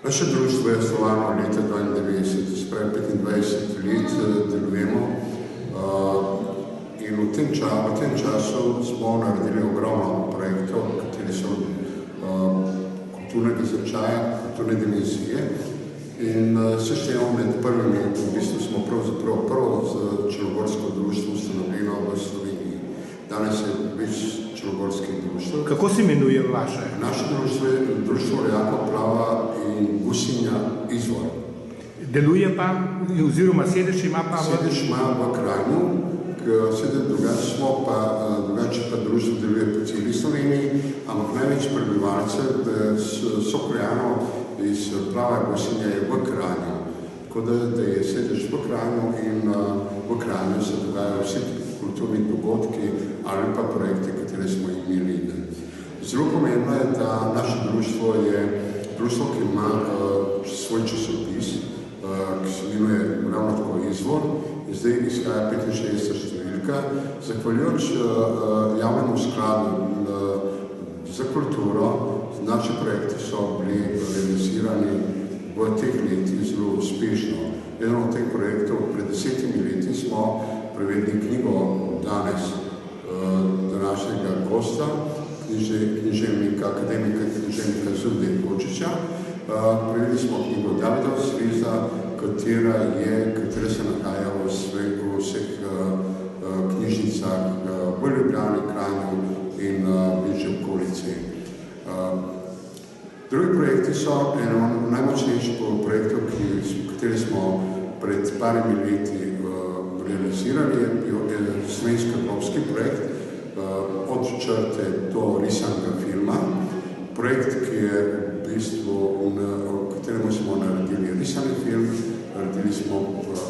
Naše društvo je osnovano leta 1992, se pravi 25 let delujemo in v tem času smo naredili ogromno projektov, kateri so kulturnega značaja, kulturne dimenzije in se štejemo med prvimi, v bistvu smo pravzaprav prvo črnogorsko društvo ustanovljeno v Sloveniji. Danes je več črnogorskih društv. Kako se imenuje vaše? Naše društvo je društvo Rojaka Plava in Gusinja Izvor. Deluje pa, oziroma sedež ima pa Sedež ima v Kranju, drugače pa društvo deluje po celi Sloveniji, ampak največ prebivalcev Sokoljanov iz Plava Gusinja je v Kranju. Tako da je sedež v Kranju in v Kranju se dogajajo vsi kulturni dogodki ali pa projekte, katere smo imeli. Zelo pomembno je, da naše društvo je društvo, ki ima svoj časopis, ki se imenuje ravno tako Izvor, in zdaj izhaja 65. številka. Zahvaljujoč javnemu skladu za kulturo, naši projekti so bili realizirani v teh letih zelo uspešno. Eden od teh projektov, pred 10 leti smo prevedli knjigo danes današnjega gosta, književnika, akademika književnika Zubde Kočiča. Prevedli smo knjigo Davidov zveza, katera se nahaja v vseh knjižnicah v Ljubljani, Kranju in bližje okolici. Drugi projekti so eno najmočnejših projektov, kateri smo pred parimi leti realizirali, je bil slovensko-evropski projekt od črte do risanega filma. Projekt, ki je v bistvu, v kateremu smo naredili risani film, naredili smo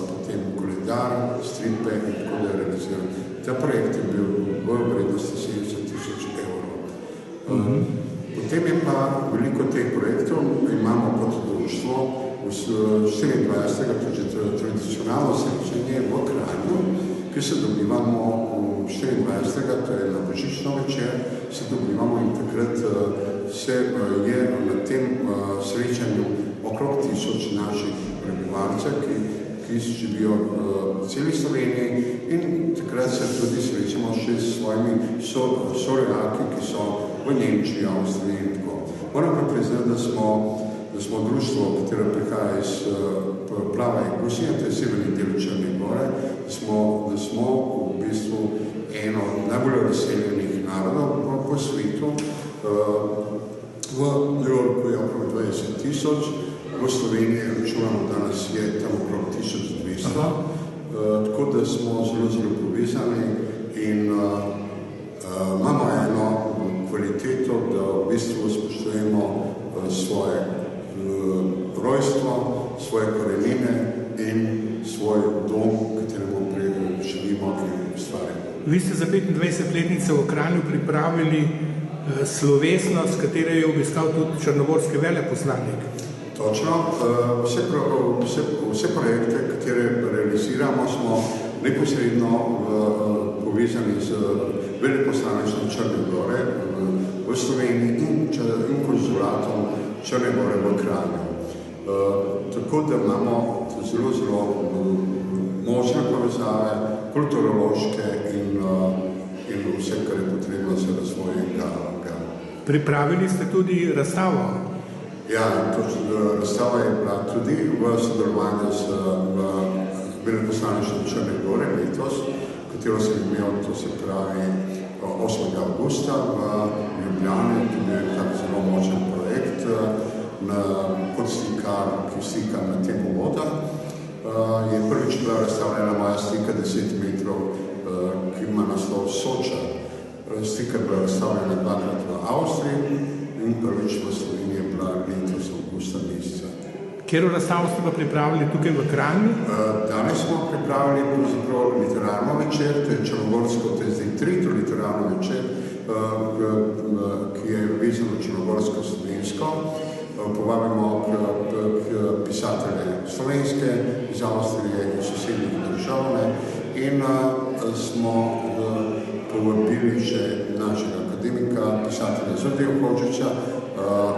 potem koledar, stripe in tako da je realiziran. Ta projekt je bil v vrednosti 70,000 evrov. Potem je pa veliko teh projektov, imamo kot društvo 24. to je tradicionalno srečanje v Kranju, ki se dobivamo 24. to je na božično večer, se dobivamo in takrat se je na tem srečanju okrog 1000 naših prebivalcev, ki živijo v celi Sloveniji in takrat se tudi srečamo še s svojimi sorojaki, ki so v Nemčiji, Avstriji in tako. Moram pa priznati, da smo društvo, katero prihaja iz Plava in Gusinja, to je severni del Črne Gore, da smo v bistvu eno najbolj razseljenih narodov po svetu. V New Yorku je okrog 20,000, v Sloveniji računamo danes je tam okrog 1200, tako da smo zelo povezani in imamo eno kvaliteto, da v bistvu spoštujemo svoje rojstvo, svoje korenine in svoj dom, kateremu živimo in ustvarjamo. Vi ste za 25-letnico v Kranju pripravili slovesnost, s katero je obiskal tudi črnogorski veleposlanik. Točno. Vse projekte, katere realiziramo, smo neposredno povezani z veleposlaništvom Črne Gore v Sloveniji in konzulatom Črne Gore v Kranju. Tako da imamo zelo močne povezave, kulturološke in vse, kar je potrebno za razvoj enega. Pripravili ste tudi razstavo? Ja, razstava je bila tudi v sodelovanju z veleposlaništvom Črne Gore letos, katero sem imel, to se pravi 8. avgusta v Ljubljani, tudi je tak zelo močen projekt kot slikar, ki slika na temo voda. Je prvič bila razstavljena moja slika 10 metrov, ki ima naslov Soča. Slika je bila razstavljena 2-krat v Avstriji in prvič v Sloveniji je bila letos avgusta meseca. Katero razstavo ste pa pripravili tukaj v Kranju? Danes smo pripravili pravzaprav literarno večer, to je črnogorsko, to je zdaj tretjo literarno večer, ki je vezano črnogorsko-slovensko. Povabimo pisatelje slovenske, iz Avstrije in sosednjih držav in smo povabili še našega akademika, pisatelja Zubde Kočiča,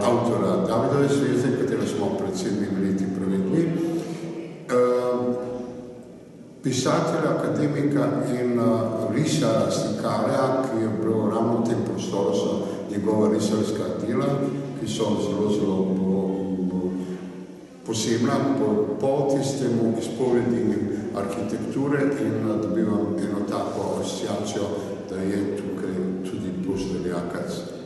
avtora Davidove zveze, katero smo pisatelja, akademika in risarja, slikarja, ki je bil ravno v tem prostoru, so njegova risarska dela, ki so zelo posebna po tistemu izpovedi arhitekture in dobivam eno tako asociacijo, da je tukaj tudi Pušter Jakac.